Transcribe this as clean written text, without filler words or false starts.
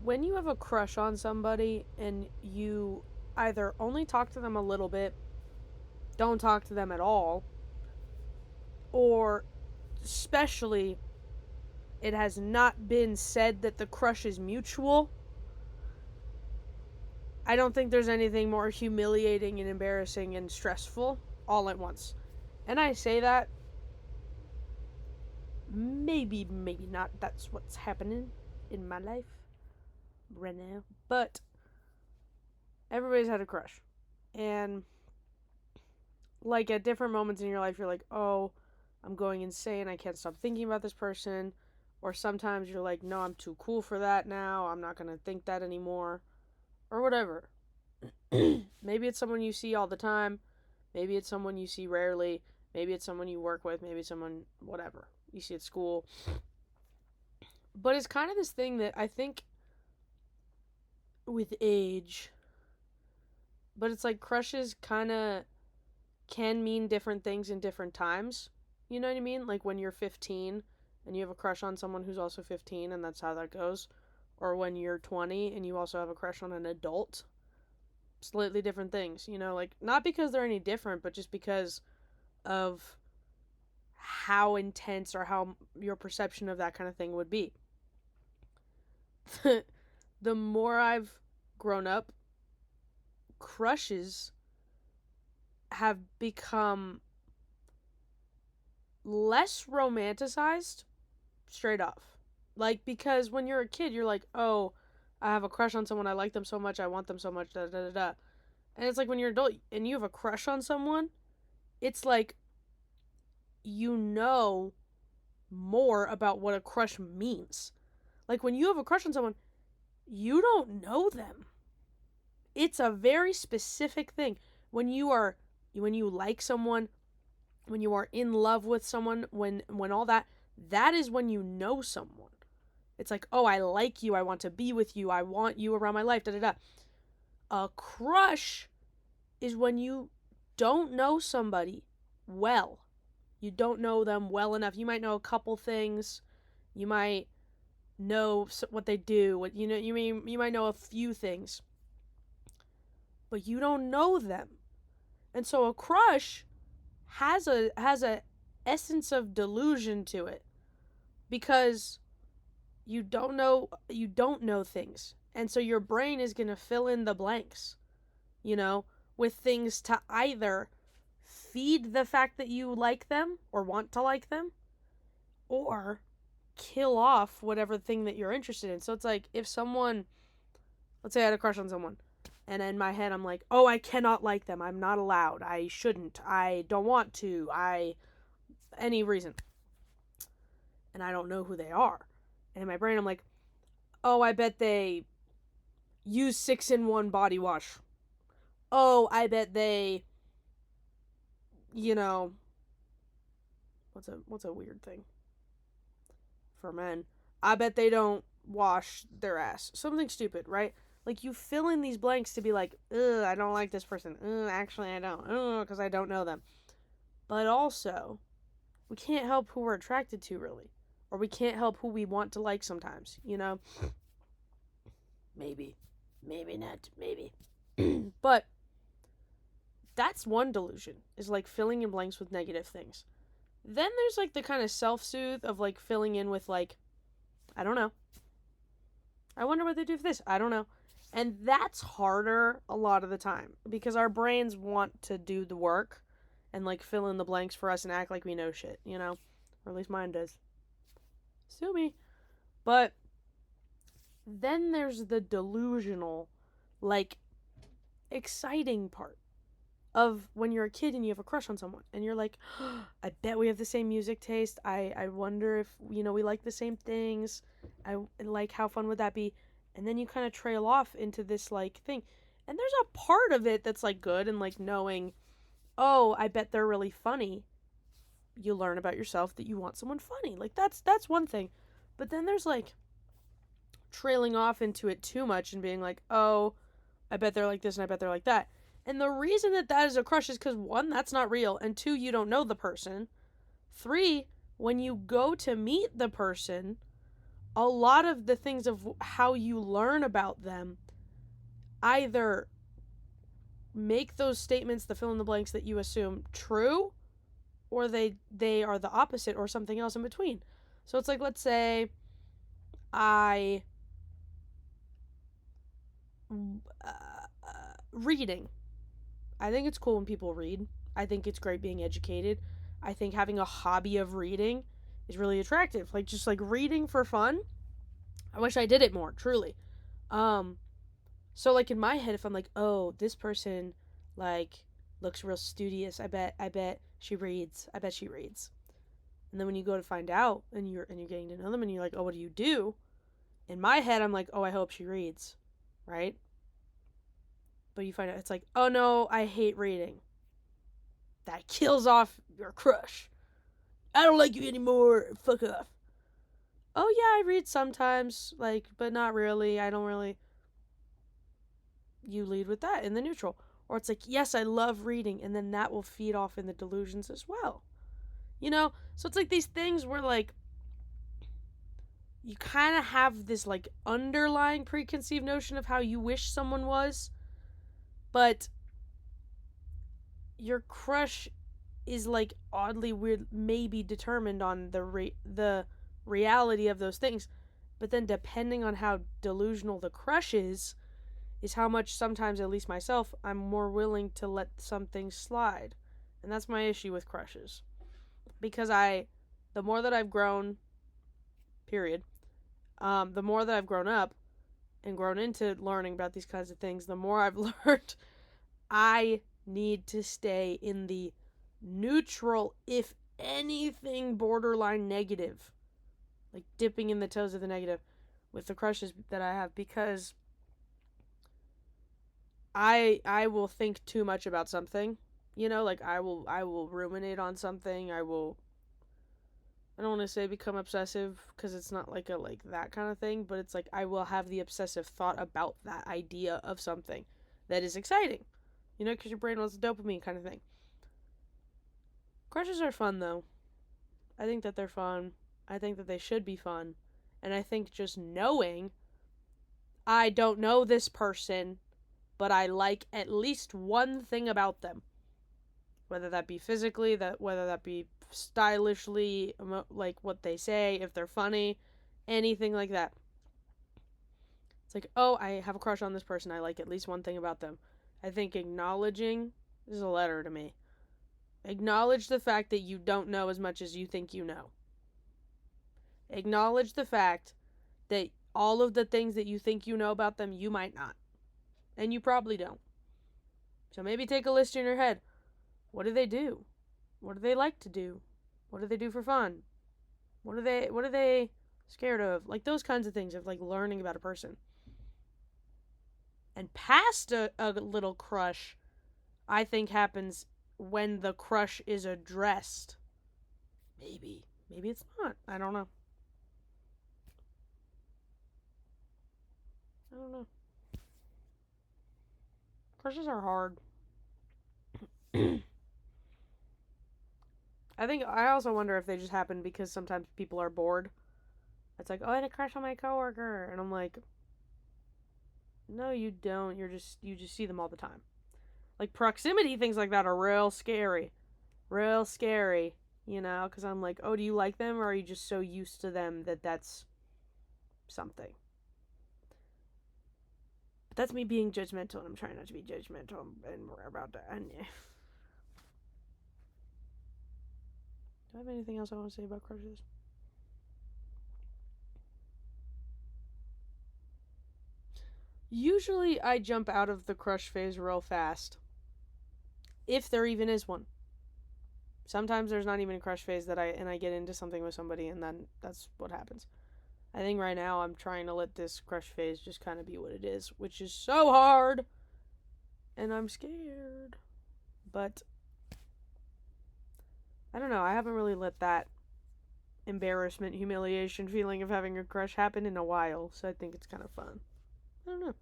when you have a crush on somebody and you either only talk to them a little bit, don't talk to them at all, or especially it has not been said that the crush is mutual, I don't think there's anything more humiliating and embarrassing and stressful all at once. And I say that maybe not. That's what's happening in my life right now. But everybody's had a crush. And like at different moments in your life, you're like, oh, I'm going insane. I can't stop thinking about this person. Or sometimes you're like, no, I'm too cool for that now. I'm not going to think that anymore. Or whatever. Maybe it's someone you see all the time. Maybe it's someone you see rarely. Maybe it's someone you work with. Maybe it's someone, whatever, you see at school. But it's kind of this thing that I think with age, but it's like crushes kind of can mean different things in different times. You know what I mean? Like when you're 15 and you have a crush on someone who's also 15, and that's how that goes. Or when you're 20 and you also have a crush on an adult. Slightly different things, you know, like not because they're any different, but just because of how intense or how your perception of that kind of thing would be. The more I've grown up, crushes have become less romanticized straight off. Like, because when you're a kid, you're like, oh, I have a crush on someone, I like them so much, I want them so much, da da da da. And it's like when you're an adult and you have a crush on someone, it's like you know more about what a crush means. Like when you have a crush on someone, you don't know them. It's a very specific thing. When you like someone, when you are in love with someone, when all that is when you know someone. It's like, oh, I like you, I want to be with you, I want you around my life, da da da. A crush is when you don't know somebody well. You don't know them well enough. You might know a couple things. You might know what they do. What you might know a few things, but you don't know them. And so a crush has a essence of delusion to it because you don't know things. And so your brain is going to fill in the blanks, you know, with things to either feed the fact that you like them or want to like them, or kill off whatever thing that you're interested in. So it's like if someone, let's say I had a crush on someone, and in my head I'm like, oh, I cannot like them, I'm not allowed, I shouldn't, I don't want to, any reason, and I don't know who they are. And in my brain I'm like, oh, I bet they use 6-in-1 body wash. Oh, I bet they, you know, what's a weird thing for men? I bet they don't wash their ass. Something stupid, right? Like you fill in these blanks to be like, ugh, I don't like this person. Actually, I don't. Because I don't know them. But also, we can't help who we're attracted to, really. Or we can't help who we want to like sometimes, you know? Maybe. Maybe not. Maybe. But that's one delusion, is like filling in blanks with negative things. Then there's like the kind of self-soothe of like filling in with like, I don't know. I wonder what they do for this. I don't know. And that's harder a lot of the time because our brains want to do the work and like fill in the blanks for us and act like we know shit, you know? Or at least mine does. Sue me. But then there's the delusional, like, exciting part of when you're a kid and you have a crush on someone and you're like, oh, I bet we have the same music taste. I wonder if, you know, we like the same things. I like, how fun would that be? And then you kind of trail off into this like thing. And there's a part of it that's like good and like knowing, oh, I bet they're really funny. You learn about yourself that you want someone funny. Like that's one thing. But then there's like trailing off into it too much and being like, oh, I bet they're like this and I bet they're like that. And the reason that is a crush is because, one, that's not real, and two, you don't know the person. Three, when you go to meet the person, a lot of the things of how you learn about them either make those statements, the fill in the blanks that you assume, true, or they are the opposite or something else in between. So it's like, let's say I reading. I think it's cool when people read. I think it's great being educated. I think having a hobby of reading is really attractive. Like, just like reading for fun. I wish I did it more, truly. Um so like in my head, if I'm like, oh, this person like looks real studious, I bet she reads. I bet she reads. And then when you go to find out and you're getting to know them and you're like, oh, what do you do? In my head, I'm like, oh, I hope she reads, right? But you find out it's like, oh no, I hate reading. That kills off your crush. I don't like you anymore. Fuck off. Oh yeah, I read sometimes, like, but not really. I don't really. You lead with that in the neutral. Or it's like, yes, I love reading, and then that will feed off in the delusions as well. You know? So it's like these things where, like, you kind of have this, like, underlying preconceived notion of how you wish someone was, but your crush is, like, oddly weird, maybe determined on the reality of those things. But then depending on how delusional the crush is how much sometimes, at least myself, I'm more willing to let some things slide. And that's my issue with crushes. Because the more that I've grown, period, the more that I've grown up and grown into learning about these kinds of things, the more I've learned I need to stay in the neutral, if anything, borderline negative. Like dipping in the toes of the negative with the crushes that I have, because I will think too much about something. You know, like I will ruminate on something. I don't want to say become obsessive, because it's not like that kind of thing, but it's like I will have the obsessive thought about that idea of something that is exciting. You know, because your brain wants dopamine kind of thing. Crushes are fun though. I think that they're fun. I think that they should be fun. And I think just knowing I don't know this person, but I like at least one thing about them. Whether that be physically, whether that be stylishly, like what they say, if they're funny, anything like that. It's like, oh, I have a crush on this person. I like at least one thing about them. I think acknowledging is a letter to me. Acknowledge the fact that you don't know as much as you think you know. Acknowledge the fact that all of the things that you think you know about them, you might not. And you probably don't. So maybe take a list in your head. What do they do? What do they like to do? What do they do for fun? What are they scared of? Like those kinds of things of like learning about a person. And past a little crush, I think happens when the crush is addressed. Maybe it's not. I don't know. Crushes are hard. I also wonder if they just happen because sometimes people are bored. It's like, oh, I had a crush on my coworker, and I'm like, no, you don't. You just see them all the time. Like proximity, things like that are real scary, You know, because I'm like, oh, do you like them, or are you just so used to them that that's something? But that's me being judgmental, and I'm trying not to be judgmental and more about that. And do I have anything else I want to say about crushes? Usually, I jump out of the crush phase real fast, if there even is one. Sometimes there's not even a crush phase I get into something with somebody, and then that's what happens. I think right now I'm trying to let this crush phase just kind of be what it is, which is so hard, and I'm scared. But I don't know. I haven't really let that embarrassment, humiliation feeling of having a crush happen in a while, so I think it's kind of fun. I don't know.